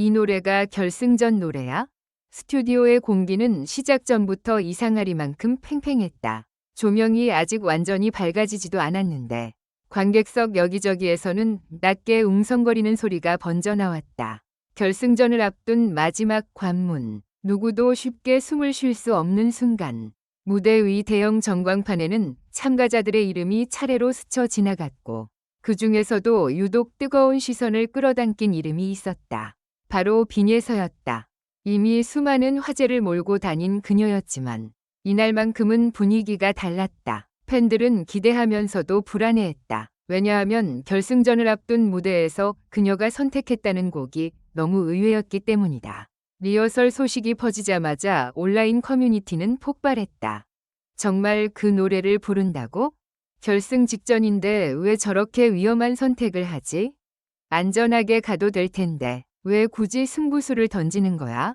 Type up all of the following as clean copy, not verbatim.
이 노래가 결승전 노래야? 스튜디오의 공기는 시작 전부터 이상하리만큼 팽팽했다. 조명이 아직 완전히 밝아지지도 않았는데 관객석 여기저기에서는 낮게 웅성거리는 소리가 번져나왔다. 결승전을 앞둔 마지막 관문. 누구도 쉽게 숨을 쉴 수 없는 순간. 무대 위 대형 전광판에는 참가자들의 이름이 차례로 스쳐 지나갔고 그 중에서도 유독 뜨거운 시선을 끌어당긴 이름이 있었다. 바로 빈예서였다. 이미 수많은 화제를 몰고 다닌 그녀였지만 이날만큼은 분위기가 달랐다. 팬들은 기대하면서도 불안해했다. 왜냐하면 결승전을 앞둔 무대에서 그녀가 선택했다는 곡이 너무 의외였기 때문이다. 리허설 소식이 퍼지자마자 온라인 커뮤니티는 폭발했다. 정말 그 노래를 부른다고? 결승 직전인데 왜 저렇게 위험한 선택을 하지? 안전하게 가도 될 텐데 왜 굳이 승부수를 던지는 거야?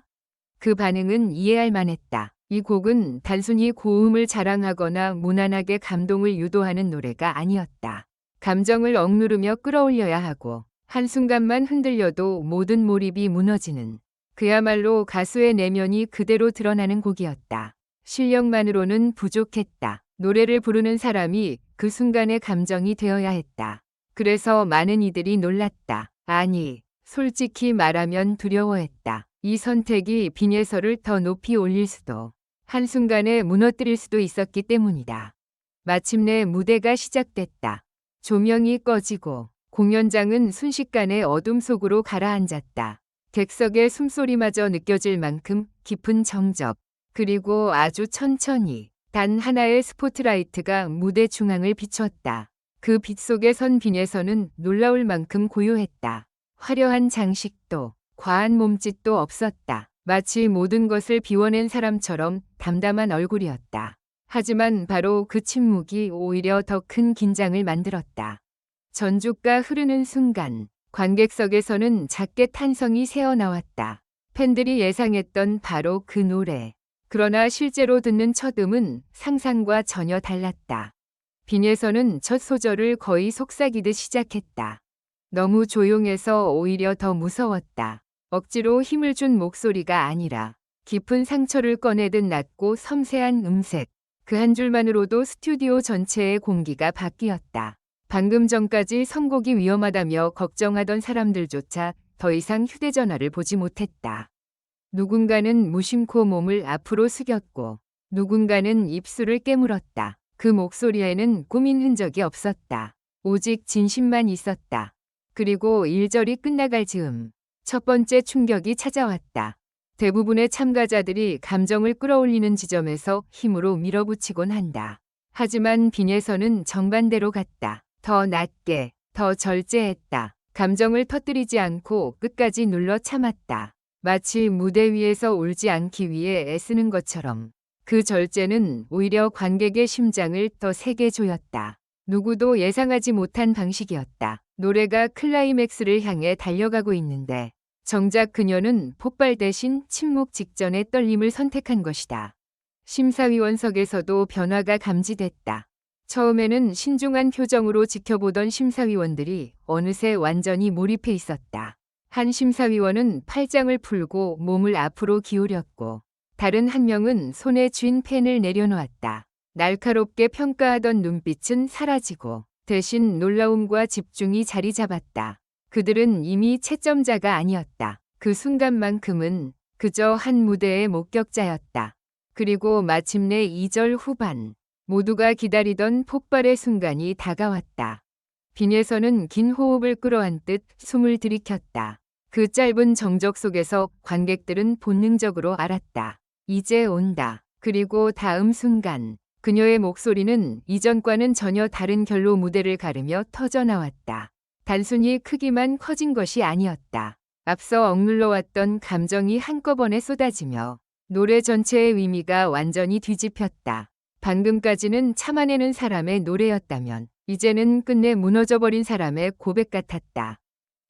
그 반응은 이해할 만했다. 이 곡은 단순히 고음을 자랑하거나 무난하게 감동을 유도하는 노래가 아니었다. 감정을 억누르며 끌어올려야 하고 한순간만 흔들려도 모든 몰입이 무너지는 그야말로 가수의 내면이 그대로 드러나는 곡이었다. 실력만으로는 부족했다. 노래를 부르는 사람이 그 순간의 감정이 되어야 했다. 그래서 많은 이들이 놀랐다. 아니, 솔직히 말하면 두려워했다. 이 선택이 빈예서를 더 높이 올릴 수도, 한순간에 무너뜨릴 수도 있었기 때문이다. 마침내 무대가 시작됐다. 조명이 꺼지고 공연장은 순식간에 어둠 속으로 가라앉았다. 객석의 숨소리마저 느껴질 만큼 깊은 정적, 그리고 아주 천천히 단 하나의 스포트라이트가 무대 중앙을 비췄다. 그 빛 속에 선 빈예서는 놀라울 만큼 고요했다. 화려한 장식도, 과한 몸짓도 없었다. 마치 모든 것을 비워낸 사람처럼 담담한 얼굴이었다. 하지만 바로 그 침묵이 오히려 더 큰 긴장을 만들었다. 전주가 흐르는 순간 관객석에서는 작게 탄성이 새어나왔다. 팬들이 예상했던 바로 그 노래. 그러나 실제로 듣는 첫 음은 상상과 전혀 달랐다. 빈예서는 첫 소절을 거의 속삭이듯 시작했다. 너무 조용해서 오히려 더 무서웠다. 억지로 힘을 준 목소리가 아니라 깊은 상처를 꺼내듯 낮고 섬세한 음색. 그 한 줄만으로도 스튜디오 전체의 공기가 바뀌었다. 방금 전까지 선곡이 위험하다며 걱정하던 사람들조차 더 이상 휴대전화를 보지 못했다. 누군가는 무심코 몸을 앞으로 숙였고 누군가는 입술을 깨물었다. 그 목소리에는 꾸민 흔적이 없었다. 오직 진심만 있었다. 그리고 일절이 끝나갈 즈음 첫 번째 충격이 찾아왔다. 대부분의 참가자들이 감정을 끌어올리는 지점에서 힘으로 밀어붙이곤 한다. 하지만 빈예서는 정반대로 갔다. 더 낮게, 더 절제했다. 감정을 터뜨리지 않고 끝까지 눌러 참았다. 마치 무대 위에서 울지 않기 위해 애쓰는 것처럼. 그 절제는 오히려 관객의 심장을 더 세게 조였다. 누구도 예상하지 못한 방식이었다. 노래가 클라이맥스를 향해 달려가고 있는데 정작 그녀는 폭발 대신 침묵 직전의 떨림을 선택한 것이다. 심사위원석에서도 변화가 감지됐다. 처음에는 신중한 표정으로 지켜보던 심사위원들이 어느새 완전히 몰입해 있었다. 한 심사위원은 팔짱을 풀고 몸을 앞으로 기울였고 다른 한 명은 손에 쥔 펜을 내려놓았다. 날카롭게 평가하던 눈빛은 사라지고 대신 놀라움과 집중이 자리 잡았다. 그들은 이미 채점자가 아니었다. 그 순간만큼은 그저 한 무대의 목격자였다. 그리고 마침내 2절 후반 모두가 기다리던 폭발의 순간이 다가왔다. 빈예서는 긴 호흡을 끌어안듯 숨을 들이켰다. 그 짧은 정적 속에서 관객들은 본능적으로 알았다. 이제 온다. 그리고 다음 순간 그녀의 목소리는 이전과는 전혀 다른 결로 무대를 가르며 터져나왔다. 단순히 크기만 커진 것이 아니었다. 앞서 억눌러왔던 감정이 한꺼번에 쏟아지며 노래 전체의 의미가 완전히 뒤집혔다. 방금까지는 참아내는 사람의 노래였다면 이제는 끝내 무너져버린 사람의 고백 같았다.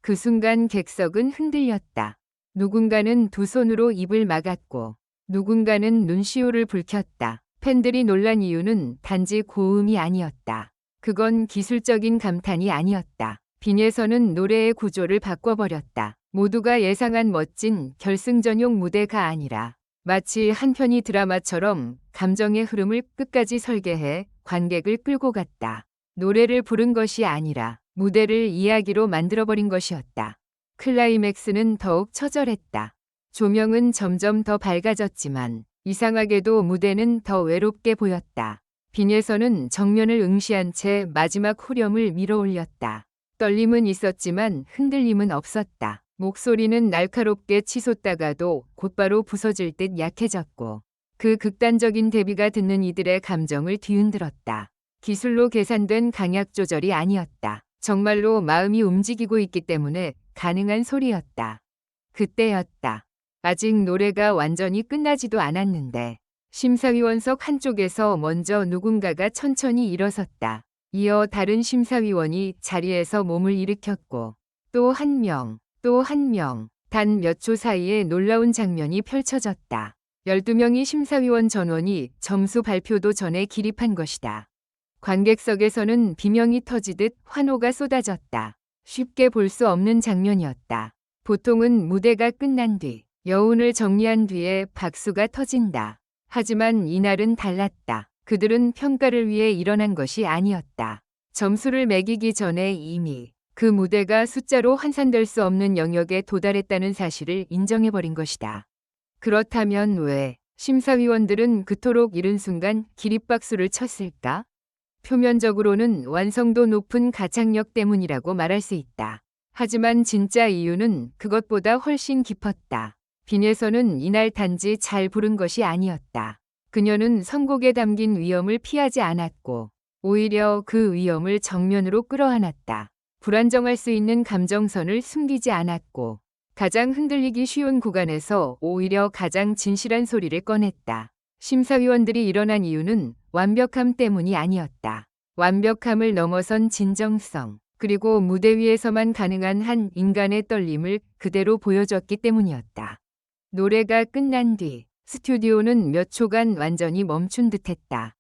그 순간 객석은 흔들렸다. 누군가는 두 손으로 입을 막았고 누군가는 눈시울을 붉혔다. 팬들이 놀란 이유는 단지 고음이 아니었다. 그건 기술적인 감탄이 아니었다. 빈예서는 노래의 구조를 바꿔버렸다. 모두가 예상한 멋진 결승전용 무대가 아니라 마치 한 편의 드라마처럼 감정의 흐름을 끝까지 설계해 관객을 끌고 갔다. 노래를 부른 것이 아니라 무대를 이야기로 만들어버린 것이었다. 클라이맥스는 더욱 처절했다. 조명은 점점 더 밝아졌지만 이상하게도 무대는 더 외롭게 보였다. 빈에서는 정면을 응시한 채 마지막 후렴을 밀어올렸다. 떨림은 있었지만 흔들림은 없었다. 목소리는 날카롭게 치솟다가도 곧바로 부서질 듯 약해졌고 그 극단적인 대비가 듣는 이들의 감정을 뒤흔들었다. 기술로 계산된 강약 조절이 아니었다. 정말로 마음이 움직이고 있기 때문에 가능한 소리였다. 그때였다. 아직 노래가 완전히 끝나지도 않았는데 심사위원석 한쪽에서 먼저 누군가가 천천히 일어섰다. 이어 다른 심사위원이 자리에서 몸을 일으켰고 또 한 명, 또 한 명, 단 몇 초 사이에 놀라운 장면이 펼쳐졌다. 12명의 심사위원 전원이 점수 발표도 전에 기립한 것이다. 관객석에서는 비명이 터지듯 환호가 쏟아졌다. 쉽게 볼 수 없는 장면이었다. 보통은 무대가 끝난 뒤 여운을 정리한 뒤에 박수가 터진다. 하지만 이날은 달랐다. 그들은 평가를 위해 일어난 것이 아니었다. 점수를 매기기 전에 이미 그 무대가 숫자로 환산될 수 없는 영역에 도달했다는 사실을 인정해버린 것이다. 그렇다면 왜 심사위원들은 그토록 이른 순간 기립박수를 쳤을까? 표면적으로는 완성도 높은 가창력 때문이라고 말할 수 있다. 하지만 진짜 이유는 그것보다 훨씬 깊었다. 빈에서는 이날 단지 잘 부른 것이 아니었다. 그녀는 선곡에 담긴 위험을 피하지 않았고 오히려 그 위험을 정면으로 끌어안았다. 불안정할 수 있는 감정선을 숨기지 않았고 가장 흔들리기 쉬운 구간에서 오히려 가장 진실한 소리를 꺼냈다. 심사위원들이 일어난 이유는 완벽함 때문이 아니었다. 완벽함을 넘어선 진정성, 그리고 무대 위에서만 가능한 한 인간의 떨림을 그대로 보여줬기 때문이었다. 노래가 끝난 뒤 스튜디오는 몇 초간 완전히 멈춘 듯했다.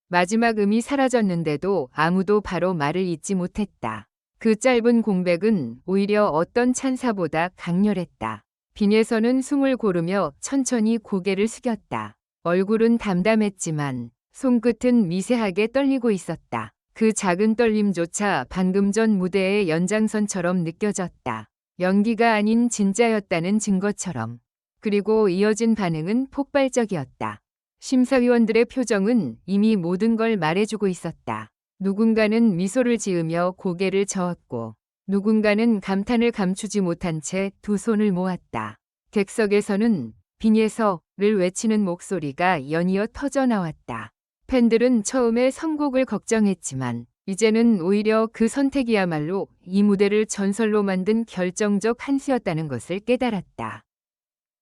마지막 음이 사라졌는데도 아무도 바로 말을 잇지 못했다. 그 짧은 공백은 오히려 어떤 찬사보다 강렬했다. 빈에서는 숨을 고르며 천천히 고개를 숙였다. 얼굴은 담담했지만 손끝은 미세하게 떨리고 있었다. 그 작은 떨림조차 방금 전 무대의 연장선처럼 느껴졌다. 연기가 아닌 진짜였다는 증거처럼. 그리고 이어진 반응은 폭발적이었다. 심사위원들의 표정은 이미 모든 걸 말해주고 있었다. 누군가는 미소를 지으며 고개를 저었고 누군가는 감탄을 감추지 못한 채 두 손을 모았다. 객석에서는 빈에서를 외치는 목소리가 연이어 터져나왔다. 팬들은 처음에 선곡을 걱정했지만 이제는 오히려 그 선택이야말로 이 무대를 전설로 만든 결정적 한 수였다는 것을 깨달았다.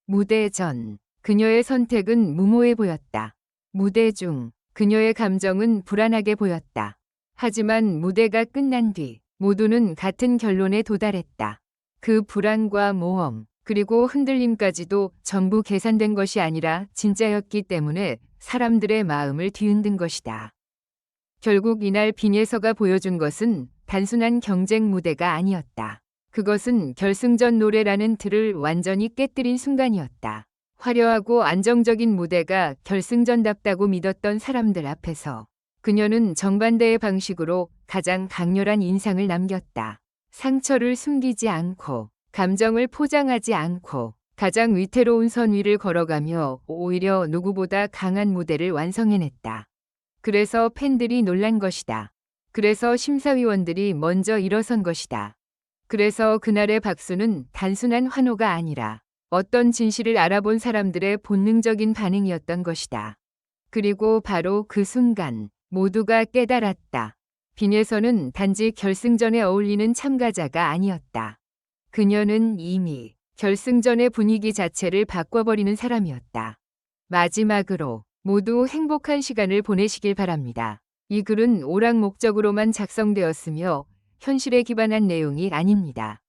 무대 전, 그녀의 선택은 무모해 보였다. 무대 중, 그녀의 감정은 불안하게 보였다. 하지만 무대가 끝난 뒤 모두는 같은 결론에 도달했다. 그 불안과 모험, 그리고 흔들림까지도 전부 계산된 것이 아니라 진짜였기 때문에 사람들의 마음을 뒤흔든 것이다. 결국 이날 빈에서가 보여준 것은 단순한 경쟁 무대가 아니었다. 그것은 결승전 노래라는 틀을 완전히 깨뜨린 순간이었다. 화려하고 안정적인 무대가 결승전답다고 믿었던 사람들 앞에서 그녀는 정반대의 방식으로 가장 강렬한 인상을 남겼다. 상처를 숨기지 않고 감정을 포장하지 않고 가장 위태로운 선 위를 걸어가며 오히려 누구보다 강한 무대를 완성해냈다. 그래서 팬들이 놀란 것이다. 그래서 심사위원들이 먼저 일어선 것이다. 그래서 그날의 박수는 단순한 환호가 아니라 어떤 진실을 알아본 사람들의 본능적인 반응이었던 것이다. 그리고 바로 그 순간 모두가 깨달았다. 빈에서는 단지 결승전에 어울리는 참가자가 아니었다. 그녀는 이미 결승전의 분위기 자체를 바꿔버리는 사람이었다. 마지막으로 모두 행복한 시간을 보내시길 바랍니다. 이 글은 오락 목적으로만 작성되었으며 현실에 기반한 내용이 아닙니다.